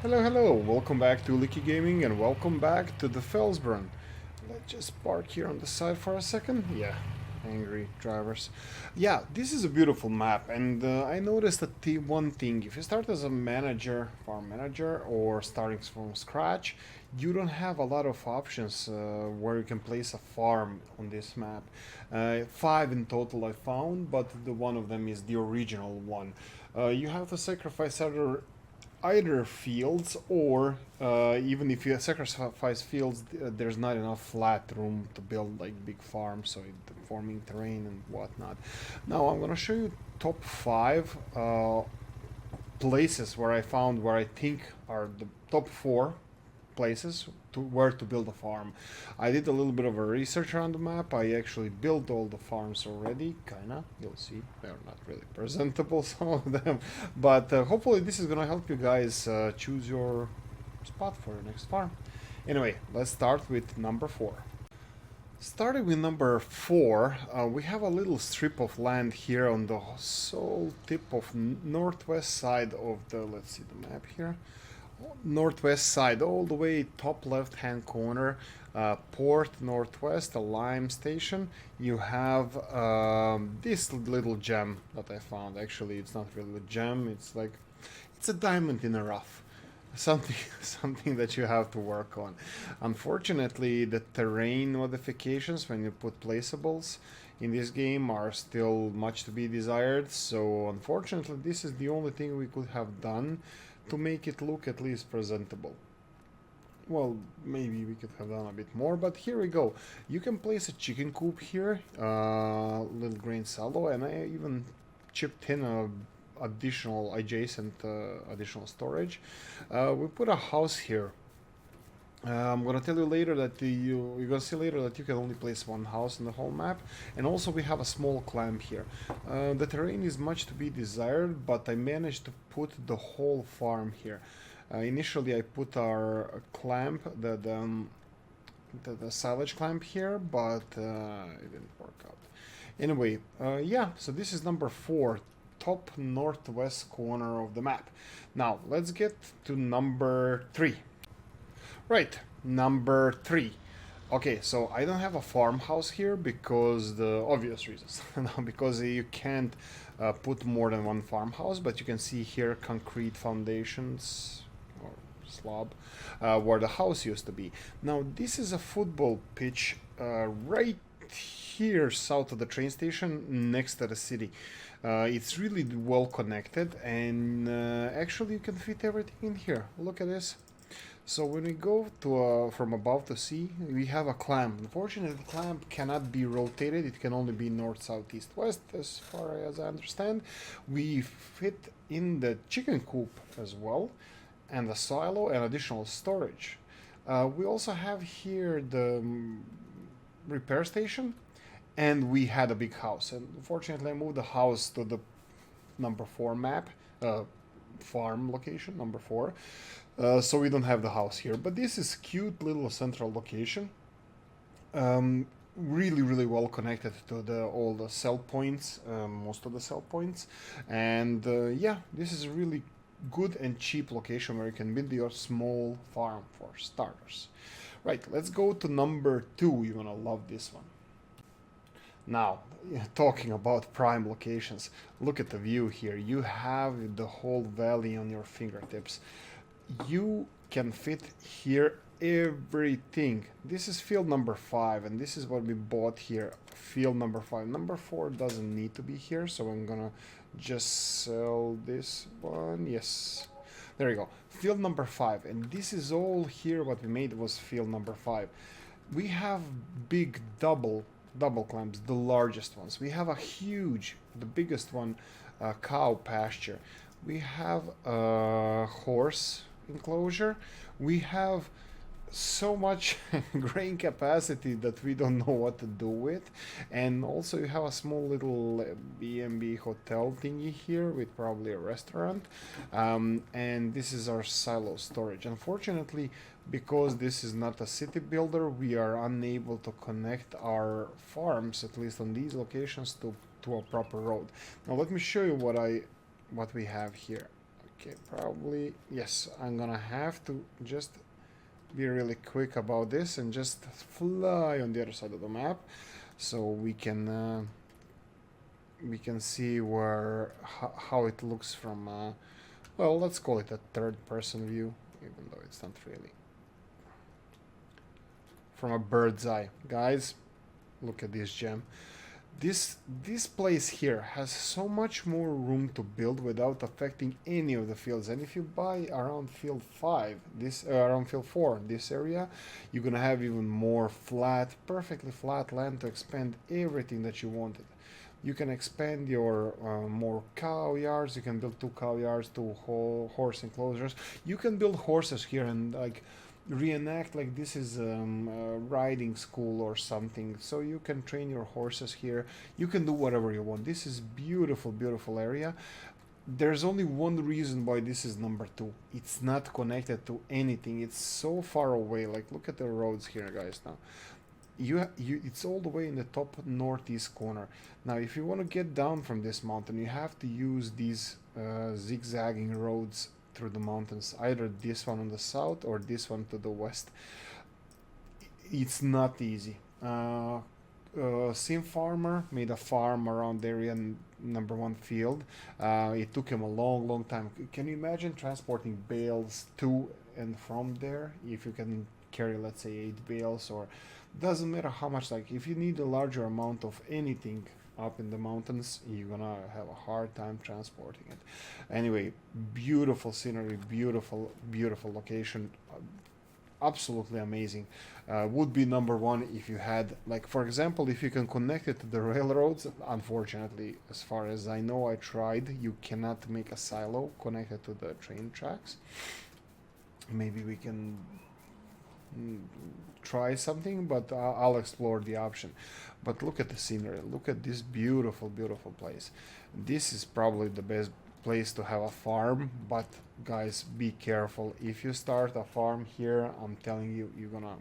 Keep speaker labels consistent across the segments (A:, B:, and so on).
A: Hello, hello, welcome back to Oolykee Gaming and welcome back to the Felsbrunn. Let's just park here on the side for a second. Yeah, angry drivers. Yeah, this is a beautiful map, and I noticed that the one thing, if you start as a manager, farm manager, or starting from scratch, you don't have a lot of options where you can place a farm on this map. Five in total I found, but the one of them is the original one. You have to sacrifice either fields or even if you sacrifice fields, there's not enough flat room to build like big farms, so forming terrain and whatnot. Now I'm gonna show you top five places where I found where I think are the top four places to where to build a farm. I did a little bit of a research around the map. I actually built all the farms already, kinda. You'll see they're not really presentable, some of them, but hopefully this is gonna help you guys choose your spot for your next farm. Anyway, let's start with number four. Starting with number four, we have a little strip of land here on the sole tip of northwest side of the, let's see the map here, northwest side, all the way top left hand corner, port northwest, a lime station. You have this little gem that I found. Actually, it's not really a gem, it's a diamond in a rough, something something that you have to work on. Unfortunately, the terrain modifications when you put placeables in this game are still much to be desired, so unfortunately this is the only thing we could have done to make it look at least presentable. Well, maybe we could have done a bit more, but here we go. You can place a chicken coop here, little grain silo, and I even chipped in a additional adjacent additional storage. We put a house here. I'm gonna tell you later that you're gonna see later that you can only place one house in the whole map, and also we have a small clamp here. The terrain is much to be desired, but I managed to put the whole farm here. Initially, I put our clamp, the silage clamp here, but it didn't work out. Anyway, yeah, so this is number four, top northwest corner of the map. Now, let's get to number three. Right, number three. Okay, so I don't have a farmhouse here because the obvious reasons. Because you can't put more than one farmhouse, but you can see here concrete foundations or slab where the house used to be. Now, this is a football pitch right here south of the train station next to the city. It's really well connected, and actually you can fit everything in here. Look at this. So when we go to from above to see, we have a clamp. Unfortunately, the clamp cannot be rotated. It can only be north, south, east, west, as far as I understand. We fit in the chicken coop as well, and the silo and additional storage. We also have here the repair station, and we had a big house. And unfortunately, I moved the house to the number four map, farm location, number four. So we don't have the house here, but this is cute little central location. Really, really well connected to all the cell points, most of the cell points, and yeah, this is a really good and cheap location where you can build your small farm for starters. Right, let's go to number two. You're gonna love this one. Now, talking about prime locations, look at the view here. You have the whole valley on your fingertips. You can fit here everything. This is field number five, and this is what we bought here. Field number five. Number four doesn't need to be here, so I'm gonna just sell this one. Yes, there you go. Field number five, and this is all here. What we made was field number five. We have big double clamps, the largest ones. We have a huge, the biggest one, cow pasture. We have a horse enclosure. We have so much grain capacity that we don't know what to do with, and also you have a small little B&B hotel thingy here with probably a restaurant, and this is our silo storage. Unfortunately, because this is not a city builder, we are unable to connect our farms, at least on these locations, to a proper road. Now let me show you what we have here. Okay, probably, yes, I'm gonna have to just be really quick about this and just fly on the other side of the map so we can see where how it looks from well, let's call it a third person view, even though it's not really, from a bird's eye. Guys, look at this gem. This place here has so much more room to build without affecting any of the fields. And if you buy around field 5, this around field 4, this area, you're gonna have even more flat, perfectly flat land to expand everything that you wanted. You can expand your more cow yards. You can build 2 cow yards, 2 horse enclosures. You can build horses here and like reenact like this is a riding school or something, so you can train your horses here. You can do whatever you want. This is beautiful, beautiful area. There's only one reason why this is number 2. It's not connected to anything. It's so far away. Like, look at the roads here, guys. Now it's all the way in the top northeast corner. Now if you want to get down from this mountain, you have to use these zigzagging roads through the mountains, either this one on the south or this one to the west. It's not easy. Sim Farmer made a farm around the area, number 1 field. It took him a long time. Can you imagine transporting bales to and from there? If you can carry, let's say, 8 bales, or doesn't matter how much, like if you need a larger amount of anything up in the mountains, you're gonna have a hard time transporting it. Anyway, beautiful scenery, beautiful location, absolutely amazing. Would be number 1 if you had, like, for example, if you can connect it to the railroads. Unfortunately, as far as I know, I tried, you cannot make a silo connected to the train tracks. Maybe we can try something, but I'll explore the option. But look at the scenery, look at this beautiful place. This is probably the best place to have a farm, but guys, be careful. If you start a farm here, I'm telling you, you're gonna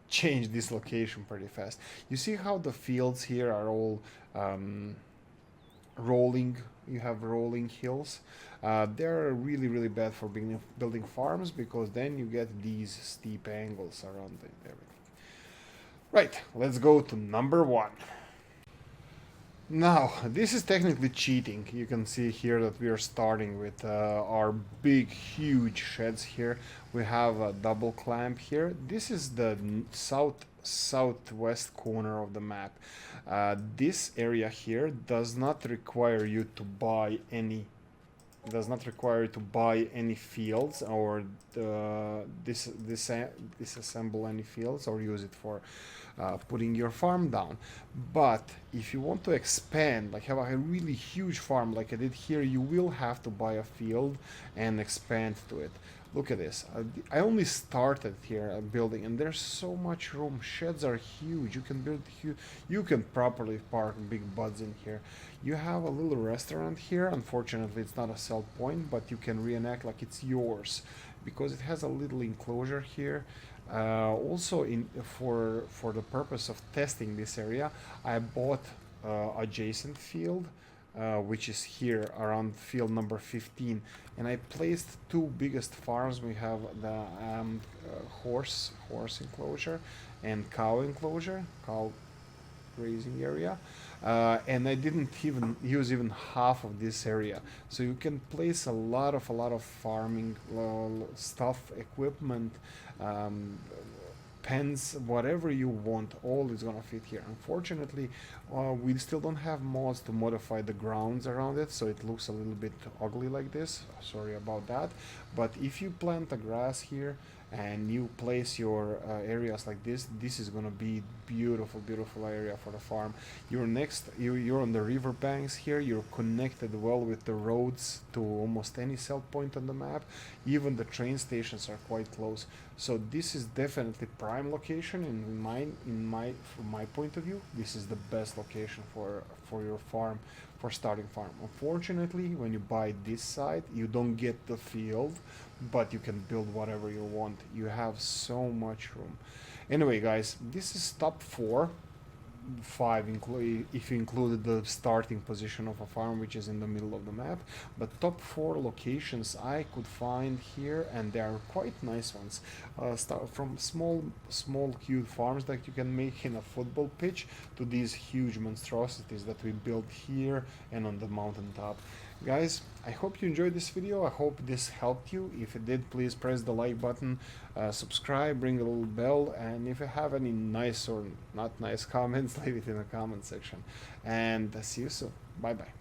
A: change this location pretty fast. You see how the fields here are all rolling. You have rolling hills. They're really bad for building farms, because then you get these steep angles around everything. Right, let's go to number 1. Now, this is technically cheating. You can see here that we are starting with our big, huge sheds here. We have a double clamp here. This is the southwest corner of the map. This area here does not require you to buy any fields, or disassemble any fields, or use it for putting your farm down. But if you want to expand, like have a really huge farm like I did here, you will have to buy a field and expand to it. Look at this. I only started here building, and there's so much room. Sheds are huge. You can build huge. You can properly park big buds in here. You have a little restaurant here. Unfortunately, it's not a sell point, but you can reenact like it's yours, because it has a little enclosure here. Also, for the purpose of testing this area, I bought adjacent field, which is here around field number 15, and I placed 2 biggest farms. We have the horse enclosure and cow enclosure, cow grazing area, and I didn't even use half of this area. So you can place a lot of farming stuff, equipment, pens, whatever you want, all is gonna fit here. Unfortunately, we still don't have mods to modify the grounds around it, so it looks a little bit ugly like this. Sorry about that. But if you plant a grass here and you place your areas like this is gonna be beautiful area for the farm. You're on the river banks here. You're connected well with the roads to almost any sell point on the map. Even the train stations are quite close. So this is definitely prime location from my point of view. This is the best location for your farm, for starting farm. Unfortunately, when you buy this site, you don't get the field, but you can build whatever you want. You have so much room. Anyway, guys, this is top 4. 5 if you included the starting position of a farm, which is in the middle of the map. But top 4 locations I could find here, and they are quite nice ones. Start from small cute farms that you can make in a football pitch to these huge monstrosities that we built here and on the mountaintop. Guys, I hope you enjoyed this video. I hope this helped you. If it did, please press the like button, subscribe, ring the little bell, and if you have any nice or not nice comments, leave it in the comment section. And see you soon. Bye bye.